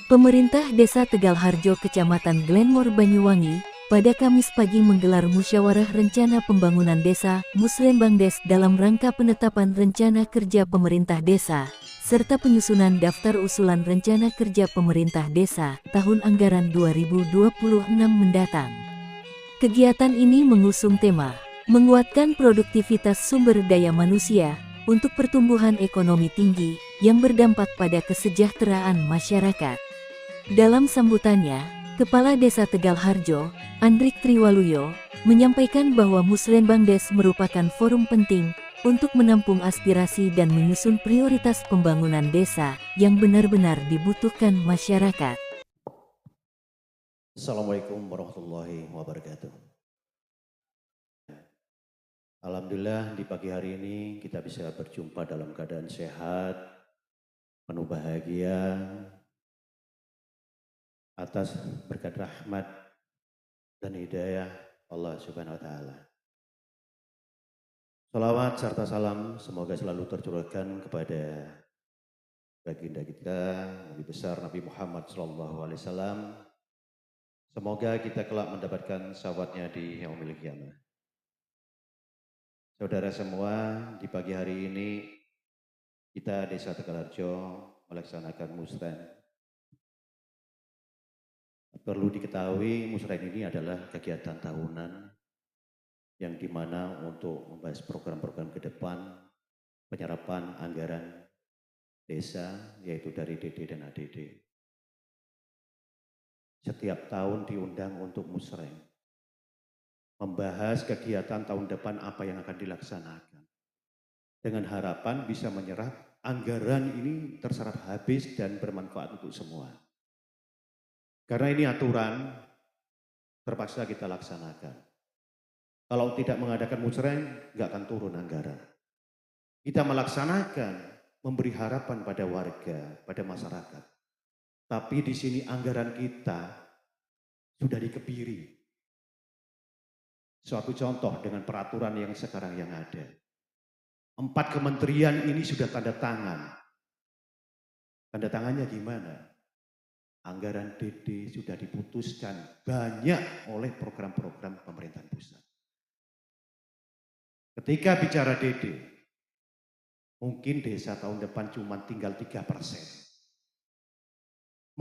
Pemerintah Desa Tegalharjo, Kecamatan Glenmore, Banyuwangi, pada Kamis pagi menggelar musyawarah rencana pembangunan desa Musrenbangdes dalam rangka penetapan rencana kerja pemerintah desa, serta penyusunan daftar usulan rencana kerja pemerintah desa tahun anggaran 2026 mendatang. Kegiatan ini mengusung tema, menguatkan produktivitas sumber daya manusia untuk pertumbuhan ekonomi tinggi yang berdampak pada kesejahteraan masyarakat. Dalam sambutannya, Kepala Desa Tegalharjo, Andrik Triwaluyo, menyampaikan bahwa Musrenbangdes merupakan forum penting untuk menampung aspirasi dan menyusun prioritas pembangunan desa yang benar-benar dibutuhkan masyarakat. Assalamualaikum warahmatullahi wabarakatuh. Alhamdulillah di pagi hari ini kita bisa berjumpa dalam keadaan sehat, penuh bahagia, atas berkat rahmat dan hidayah Allah Subhanahu wa Ta'ala. Salawat serta salam semoga selalu tercurahkan kepada baginda kita, Nabi besar Nabi Muhammad SAW. Semoga kita kelak mendapatkan syafaatnya di yaumil qiyamah. Saudara semua, di pagi hari ini kita Desa Tegalharjo melaksanakan musren. Perlu diketahui musren ini adalah kegiatan tahunan yang dimana untuk membahas program-program ke depan penyerapan anggaran desa yaitu dari DD dan ADD. Setiap tahun diundang untuk musren, membahas kegiatan tahun depan apa yang akan dilaksanakan. Dengan harapan bisa menyerap anggaran ini terserap habis dan bermanfaat untuk semua. Karena ini aturan, terpaksa kita laksanakan. Kalau tidak mengadakan musren, nggak akan turun anggaran. Kita melaksanakan, memberi harapan pada warga, pada masyarakat. Tapi di sini anggaran kita sudah dikebiri. Suatu contoh dengan peraturan yang sekarang yang ada. 4 kementerian ini sudah tanda tangan. Tanda tangannya gimana? Anggaran DD sudah diputuskan banyak oleh program-program pemerintahan pusat. Ketika bicara DD, mungkin desa tahun depan cuma tinggal 3%.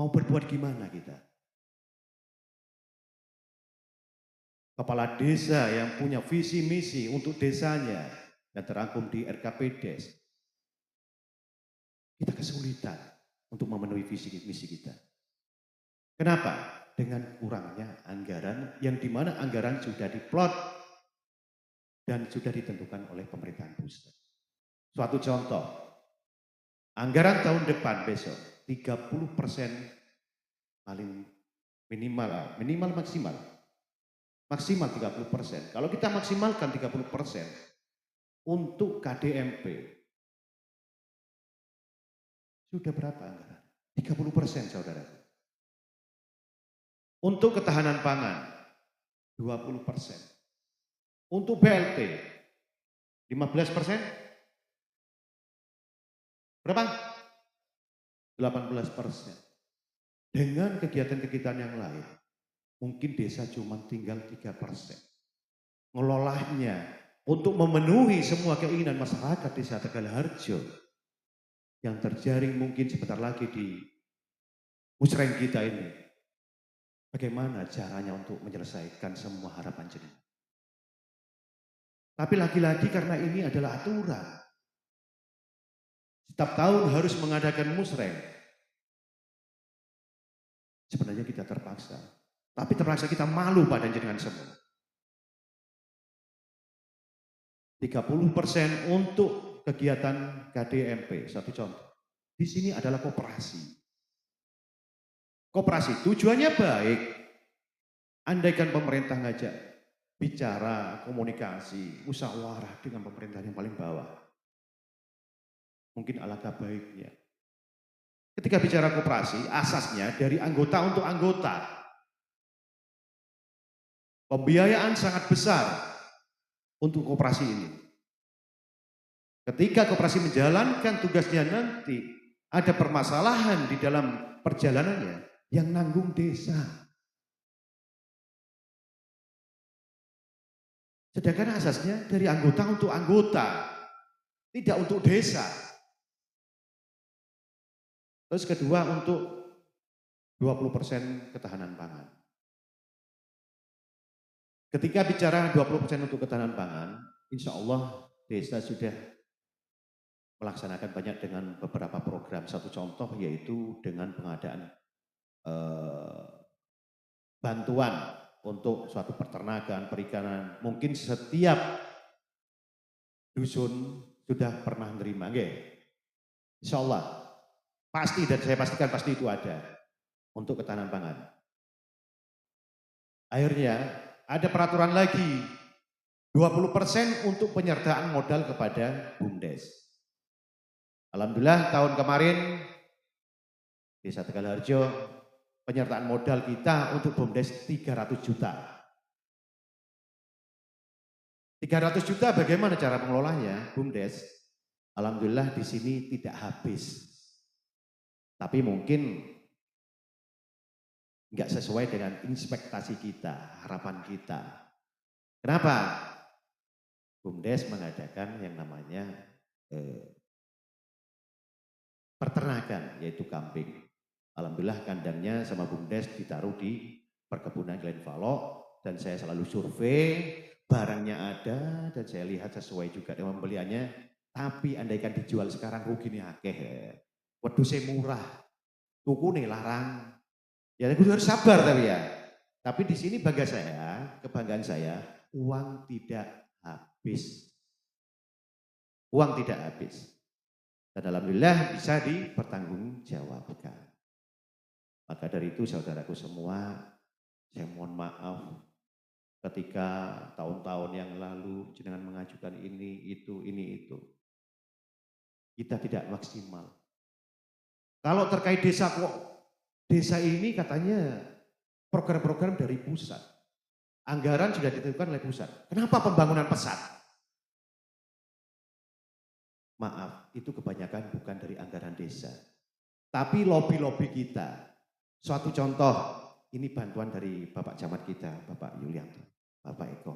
Mau berbuat gimana kita? Kepala desa yang punya visi misi untuk desanya yang terangkum di RKPDes, kita kesulitan untuk memenuhi visi misi kita. Kenapa? Dengan kurangnya anggaran yang dimana anggaran sudah diplot dan sudah ditentukan oleh pemerintahan pusat. Suatu contoh, anggaran tahun depan besok 30% paling minimal maksimal 30%. Kalau kita maksimalkan 30% untuk KDMP, sudah berapa anggaran? 30% saudara. Untuk ketahanan pangan, 20%. Untuk BLT, 15%. Berapa? 18%. Dengan kegiatan-kegiatan yang lain, mungkin desa cuma tinggal 3%. Ngelolahnya untuk memenuhi semua keinginan masyarakat Desa Tegalharjo yang terjaring mungkin sebentar lagi di musren kita ini. Bagaimana caranya untuk menyelesaikan semua harapan jenengan? Tapi lagi-lagi karena ini adalah aturan. Setiap tahun harus mengadakan musren. Sebenarnya kita terpaksa. Tapi terpaksa kita malu pada jenengan semua. 30% untuk kegiatan KDMP, satu contoh. Di sini adalah koperasi. Koperasi tujuannya baik. Andaikan pemerintah ngajak bicara, komunikasi, musyawarah dengan pemerintah yang paling bawah. Mungkin alangkah baiknya. Ketika bicara koperasi, asasnya dari anggota untuk anggota. Pembiayaan sangat besar untuk koperasi ini. Ketika koperasi menjalankan tugasnya nanti, ada permasalahan di dalam perjalanannya, yang nanggung desa. Sedangkan asasnya dari anggota untuk anggota, tidak untuk desa. Terus kedua untuk 20% ketahanan pangan. Ketika bicara 20% untuk ketahanan pangan, insya Allah desa sudah melaksanakan banyak dengan beberapa program. Satu contoh yaitu dengan pengadaan bantuan untuk suatu peternakan, perikanan. Mungkin setiap dusun sudah pernah menerima, insya Allah pasti, dan saya pastikan pasti itu ada untuk ketahanan pangan. Akhirnya ada peraturan lagi 20% untuk penyertaan modal kepada BUMDes. Alhamdulillah tahun kemarin Desa Tegalharjo penyertaan modal kita untuk BUMDes 300 juta. 300 juta bagaimana cara pengelolanya BUMDes? Alhamdulillah di sini tidak habis. Tapi mungkin enggak sesuai dengan ekspektasi kita, harapan kita. Kenapa? BUMDes mengadakan yang namanya peternakan, yaitu kambing. Alhamdulillah kandangnya sama BUMDes ditaruh di perkebunan Glen Valok, dan saya selalu survei, barangnya ada, dan saya lihat sesuai juga dengan pembeliannya. Tapi andaikan dijual sekarang rugi nih akeh. Wedhusnya murah, tuku nih larang. Ya aku harus sabar tapi ya. Tapi di sini bangga saya, kebanggaan saya, uang tidak habis. Uang tidak habis. Dan alhamdulillah bisa dipertanggungjawabkan. Maka dari itu saudaraku semua, saya mohon maaf ketika tahun-tahun yang lalu jenengan mengajukan ini, itu. Kita tidak maksimal. Kalau terkait desa kok, desa ini katanya program-program dari pusat. Anggaran sudah ditentukan oleh pusat. Kenapa pembangunan pesat? Maaf, itu kebanyakan bukan dari anggaran desa. Tapi lobby-lobby kita. Suatu contoh, ini bantuan dari Bapak Camat kita, Bapak Yulianto, Bapak Eko.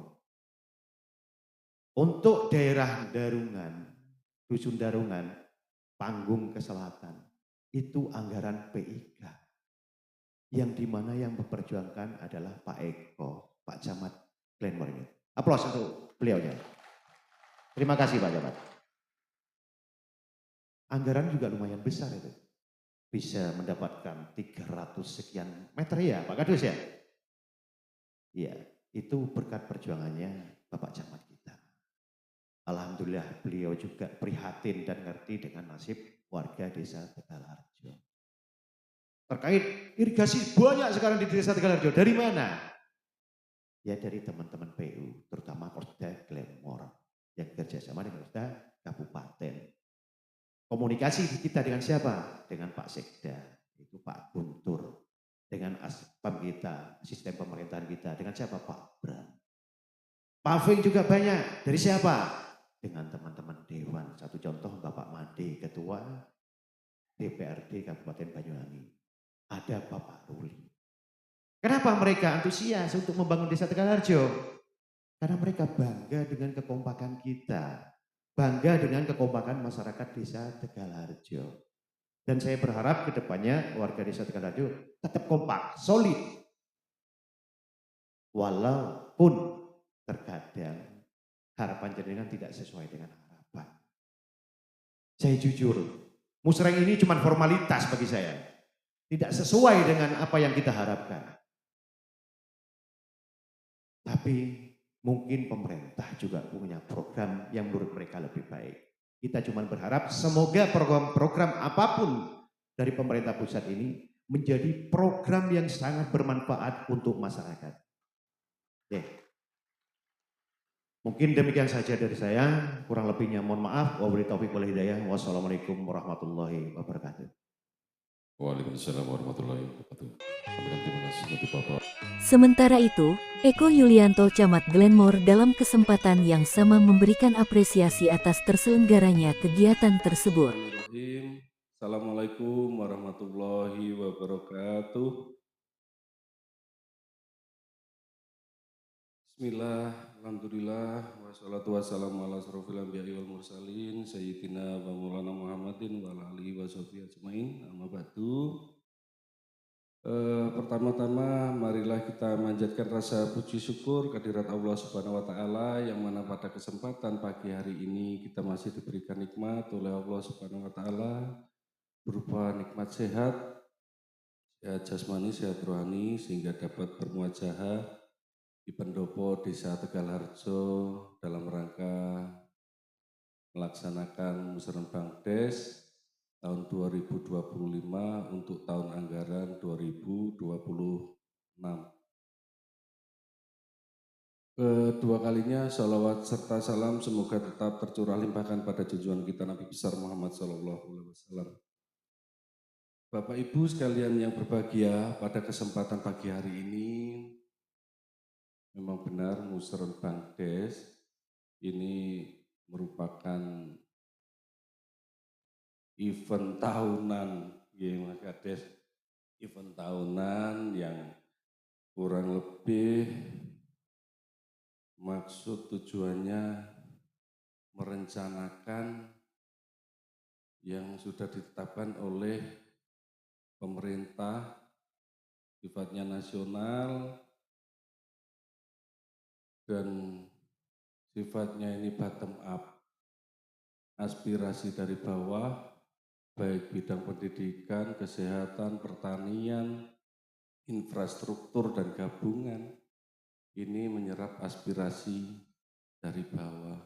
Untuk daerah Darungan, Dusun Darungan, Panggung ke Selatan, itu anggaran PIK. Yang dimana yang memperjuangkan adalah Pak Eko, Pak Camat Glenmore. Aplaus untuk beliaunya. Terima kasih Pak Camat. Anggaran juga lumayan besar itu. Bisa mendapatkan 300 sekian meter ya Pak Kadus ya? Iya, itu berkat perjuangannya Bapak Camat kita. Alhamdulillah beliau juga prihatin dan ngerti dengan nasib warga desa Tegalharjo. Terkait irigasi banyak sekarang di desa Tegalharjo. Dari mana? Ya dari teman-teman PU, terutama Porda Glenmore yang kerjasama dengan Porda Kabupaten. Komunikasi kita dengan siapa? Dengan Pak Sekda, itu Pak Guntur. Dengan aspam kita, sistem pemerintahan kita. Dengan siapa? Pak Bram. Paving juga banyak. Dari siapa? Dengan teman-teman Dewan. Satu contoh Bapak Made, Ketua DPRD Kabupaten Banyuwangi. Ada Bapak Ruli. Kenapa mereka antusias untuk membangun desa Tegalharjo? Karena mereka bangga dengan kekompakan kita. Bangga dengan kekompakan masyarakat desa Tegalharjo. Dan saya berharap ke depannya warga desa Tegalharjo tetap kompak, solid. Walaupun terkadang harapan jenengan tidak sesuai dengan harapan. Saya jujur, musreng ini cuma formalitas bagi saya. Tidak sesuai dengan apa yang kita harapkan. Tapi mungkin pemerintah juga punya program yang menurut mereka lebih baik. Kita cuma berharap semoga program-program apapun dari pemerintah pusat ini menjadi program yang sangat bermanfaat untuk masyarakat. Oke. Mungkin demikian saja dari saya, kurang lebihnya mohon maaf. Wabillahi taufiq wal hidayah. Wassalamualaikum warahmatullahi wabarakatuh. Waalaikumsalam warahmatullahi wabarakatuh. Terima kasih untuk Bapak. Sementara itu, Eko Yulianto Camat Glenmore dalam kesempatan yang sama memberikan apresiasi atas terselenggaranya kegiatan tersebut. Bismillahirrahmanirrahim. Assalamualaikum warahmatullahi wabarakatuh. Bismillah, alhamdulillah, wassalatu wassalamu ala asrofil anbiya'i wal mursalin, sayyidina wa maulana Muhammadin wa ala alihi wa sahbihi ajmain, amma ba'du. Pertama-tama marilah kita manjatkan rasa puji syukur kehadirat Allah Subhanahu wa taala yang mana pada kesempatan pagi hari ini kita masih diberikan nikmat oleh Allah Subhanahu wa taala berupa nikmat sehat jasmani, sehat rohani sehingga dapat bermuajahah di pendopo Desa Tegalharjo dalam rangka melaksanakan Musrenbang Des tahun 2025 untuk tahun anggaran 2026. Kedua kalinya sholawat serta salam semoga tetap tercurah limpahkan pada junjungan kita Nabi besar Muhammad SAW. Bapak Ibu sekalian yang berbahagia, pada kesempatan pagi hari ini memang benar Musrenbang Des ini merupakan event tahunan, ya Mas Kades, event tahunan yang kurang lebih maksud tujuannya merencanakan yang sudah ditetapkan oleh pemerintah sifatnya nasional dan sifatnya ini bottom up, aspirasi dari bawah, baik bidang pendidikan, kesehatan, pertanian, infrastruktur, dan gabungan. Ini menyerap aspirasi dari bawah.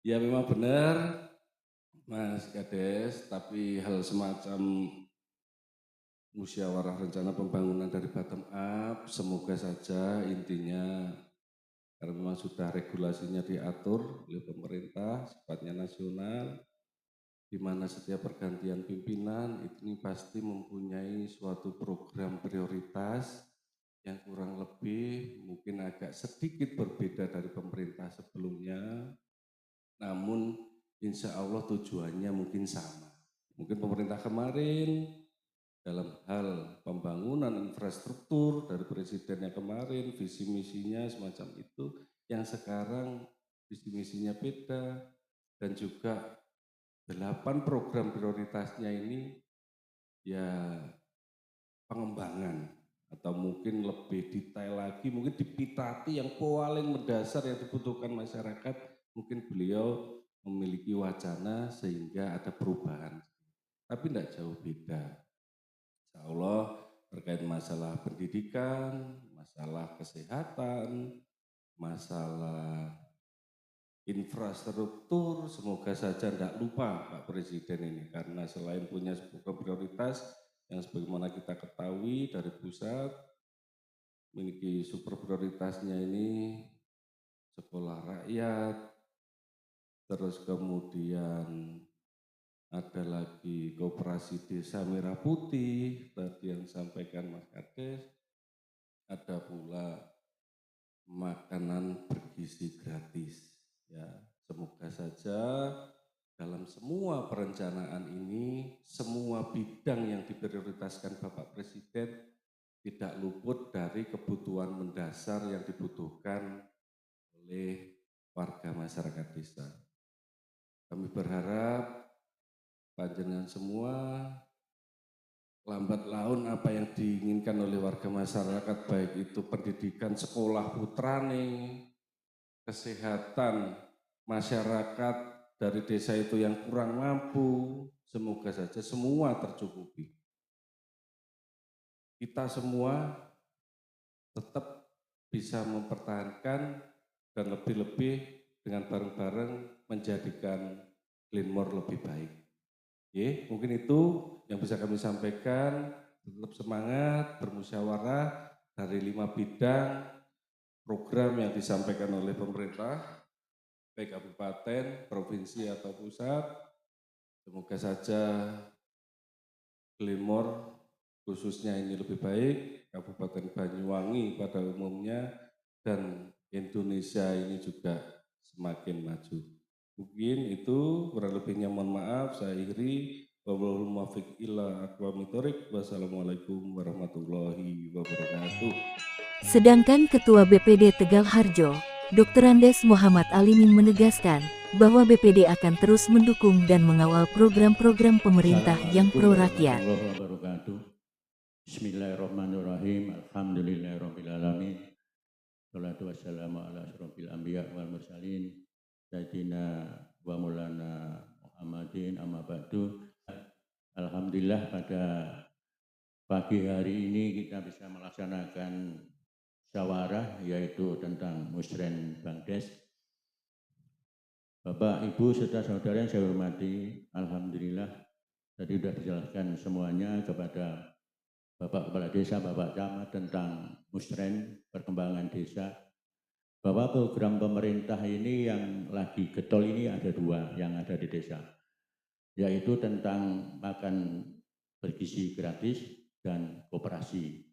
Ya memang benar Mas Kades, tapi hal semacam musyawarah rencana pembangunan dari bottom up, semoga saja intinya karena memang sudah regulasinya diatur oleh pemerintah, sifatnya nasional, di mana setiap pergantian pimpinan ini pasti mempunyai suatu program prioritas yang kurang lebih mungkin agak sedikit berbeda dari pemerintah sebelumnya, namun insya Allah tujuannya mungkin sama. Mungkin pemerintah kemarin dalam hal pembangunan infrastruktur dari presiden yang kemarin, visi misinya semacam itu, yang sekarang visi misinya beda, dan juga 8 program prioritasnya ini ya pengembangan atau mungkin lebih detail lagi, mungkin dipitati yang paling mendasar yang dibutuhkan masyarakat, mungkin beliau memiliki wacana sehingga ada perubahan. Tapi tidak jauh beda. Insya Allah terkait masalah pendidikan, masalah kesehatan, masalah infrastruktur, semoga saja tidak lupa Pak Presiden ini, karena selain punya sebuah prioritas yang sebagaimana kita ketahui dari pusat, memiliki super prioritasnya ini sekolah rakyat, terus kemudian ada lagi koperasi desa Merah Putih, tadi yang disampaikan Mas Kades, ada pula makanan bergizi gratis. Ya, semoga saja dalam semua perencanaan ini, semua bidang yang diprioritaskan Bapak Presiden tidak luput dari kebutuhan mendasar yang dibutuhkan oleh warga masyarakat desa. Kami berharap panjenengan semua lambat laun apa yang diinginkan oleh warga masyarakat, baik itu pendidikan sekolah putrane, kesehatan masyarakat dari desa itu yang kurang mampu, semoga saja semua tercukupi. Kita semua tetap bisa mempertahankan dan lebih-lebih dengan bareng-bareng menjadikan Glenmore lebih baik. Oke, mungkin itu yang bisa kami sampaikan. Tetap semangat, bermusyawarah dari 5 bidang program yang disampaikan oleh pemerintah, baik kabupaten, provinsi atau pusat. Semoga saja Glenmore khususnya ini lebih baik, Kabupaten Banyuwangi pada umumnya, dan Indonesia ini juga semakin maju. Mungkin itu kurang lebihnya mohon maaf, saya akhiri. Wallahul muwaffiq ila aqwamit thoriq. Wassalamualaikum warahmatullahi wabarakatuh. Sedangkan Ketua BPD Tegal Harjo, Dr. Andes Muhammad Alimin menegaskan bahwa BPD akan terus mendukung dan mengawal program-program pemerintah yang pro rakyat. Assalamualaikum warahmatullahi wabarakatuh. Bismillahirrahmanirrahim. Alhamdulillahirrahmanirrahim. Salatu wassalamu ala asyrofil anbiya wal mursalin. Sayyidina wa maulana Muhammadin amma ba'du. Alhamdulillah pada pagi hari ini kita bisa melaksanakan musyawarah yaitu tentang Musren Bangdes. Bapak, Ibu, saudara-saudara yang saya hormati, alhamdulillah tadi sudah dijelaskan semuanya kepada Bapak Kepala Desa, Bapak Camat tentang Musren, perkembangan desa. Bahwa program pemerintah ini yang lagi getol ini ada dua yang ada di desa, yaitu tentang makan bergizi gratis dan koperasi.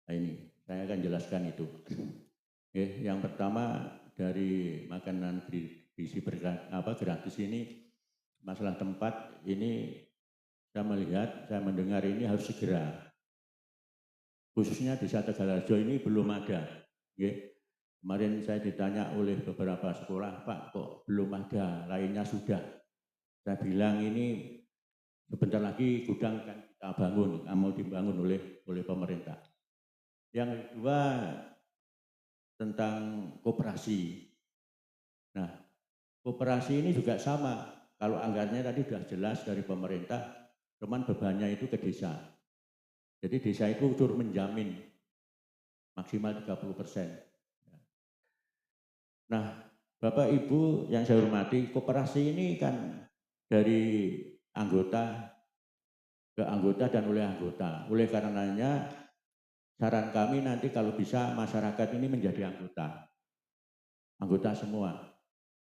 Nah ini, saya akan jelaskan itu. Oke, yang pertama dari makanan gizi gratis ini, masalah tempat ini saya melihat, saya mendengar ini harus segera. Khususnya di Tegal Harjo ini belum ada. Kemarin saya ditanya oleh beberapa sekolah, Pak kok belum ada, lainnya sudah. Saya bilang ini sebentar lagi gudang kan kita bangun, mau dibangun oleh pemerintah. Yang kedua tentang koperasi. Nah, koperasi ini juga sama. Kalau anggarannya tadi sudah jelas dari pemerintah, cuman bebannya itu ke desa. Jadi desa itu turut menjamin maksimal 30%. Nah, Bapak Ibu yang saya hormati, koperasi ini kan dari anggota ke anggota dan oleh anggota. Oleh karenanya, saran kami nanti kalau bisa masyarakat ini menjadi anggota semua.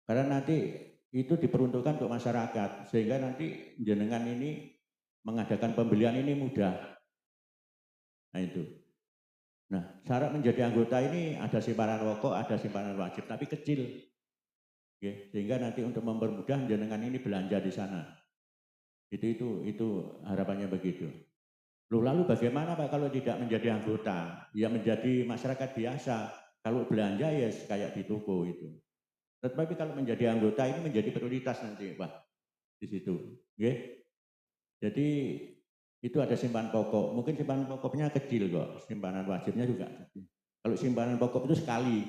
Karena nanti itu diperuntukkan untuk masyarakat, sehingga nanti jenengan ini mengadakan pembelian ini mudah. Nah itu. Nah, syarat menjadi anggota ini ada simpanan pokok, ada simpanan wajib, tapi kecil. Oke, sehingga nanti untuk mempermudah jenengan ini belanja di sana. Itu harapannya begitu. Lalu bagaimana Pak kalau tidak menjadi anggota? Ya menjadi masyarakat biasa. Kalau belanja ya kayak di toko itu. Tetapi kalau menjadi anggota ini menjadi prioritas nanti Pak di situ. Oke. Jadi itu ada simpanan pokok, mungkin simpanan pokoknya kecil kok, simpanan wajibnya juga kecil. Kalau simpanan pokok itu sekali,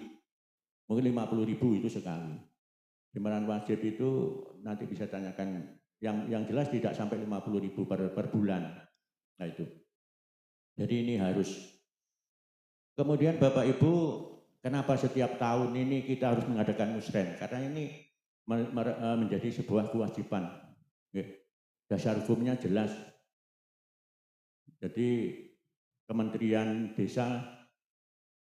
mungkin 50.000 itu sekali. Simpanan wajib itu nanti bisa tanyakan, yang jelas tidak sampai 50.000 per bulan. Nah itu. Jadi ini harus. Kemudian Bapak Ibu, kenapa setiap tahun ini kita harus mengadakan musren? Karena ini menjadi sebuah kewajiban. Dasar hukumnya jelas. Jadi Kementerian Desa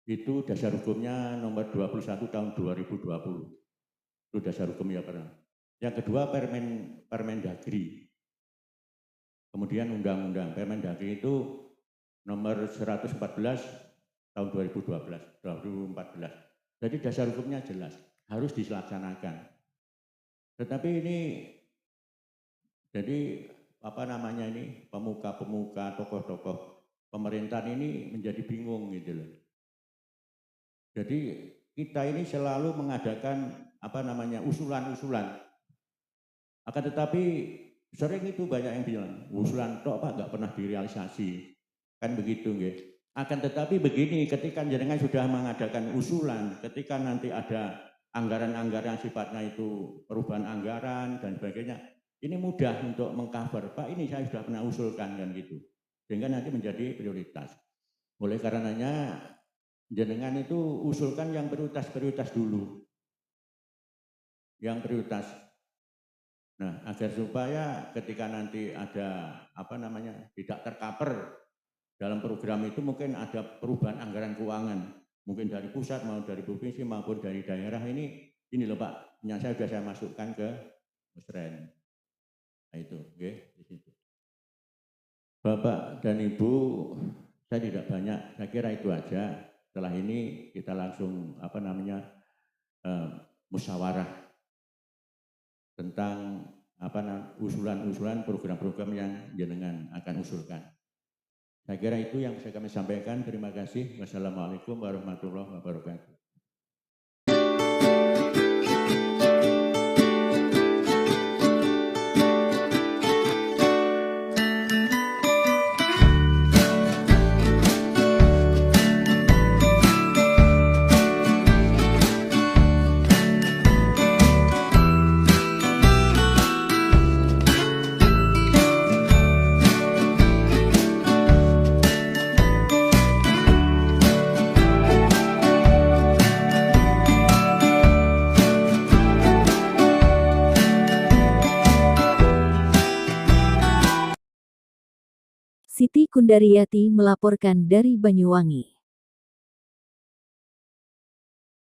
itu dasar hukumnya nomor 21 tahun 2020. Itu dasar hukumnya pernah. Yang kedua Permendagri. Kemudian undang-undang Permendagri itu nomor 114 tahun 2014. Jadi dasar hukumnya jelas, harus dilaksanakan. Tetapi ini jadi pemuka-pemuka, tokoh-tokoh pemerintahan ini menjadi bingung gitu loh. Jadi kita ini selalu mengadakan usulan-usulan. Akan tetapi sering itu banyak yang bilang, usulan tok Pak nggak pernah direalisasi. Kan begitu nggih. Akan tetapi begini, ketika jenengan sudah mengadakan usulan, ketika nanti ada anggaran-anggaran sifatnya itu perubahan anggaran dan sebagainya, ini mudah untuk mengcover, Pak ini saya sudah pernah usulkan kan gitu. Sehingga nanti menjadi prioritas. Oleh karenanya jenengan itu usulkan yang prioritas dulu. Yang prioritas. Nah, agar supaya ketika nanti ada tidak tercover dalam program itu mungkin ada perubahan anggaran keuangan. Mungkin dari pusat maupun dari provinsi maupun dari daerah ini loh Pak, yang saya sudah masukkan ke Musren. Nah itu, oke, di situ. Bapak dan Ibu, saya tidak banyak, saya kira itu aja. Setelah ini kita langsung musyawarah tentang usulan-usulan program-program yang jenengan akan usulkan. Saya kira itu yang bisa kami sampaikan. Terima kasih. Wassalamualaikum warahmatullahi wabarakatuh. Siti Kundaryati melaporkan dari Banyuwangi.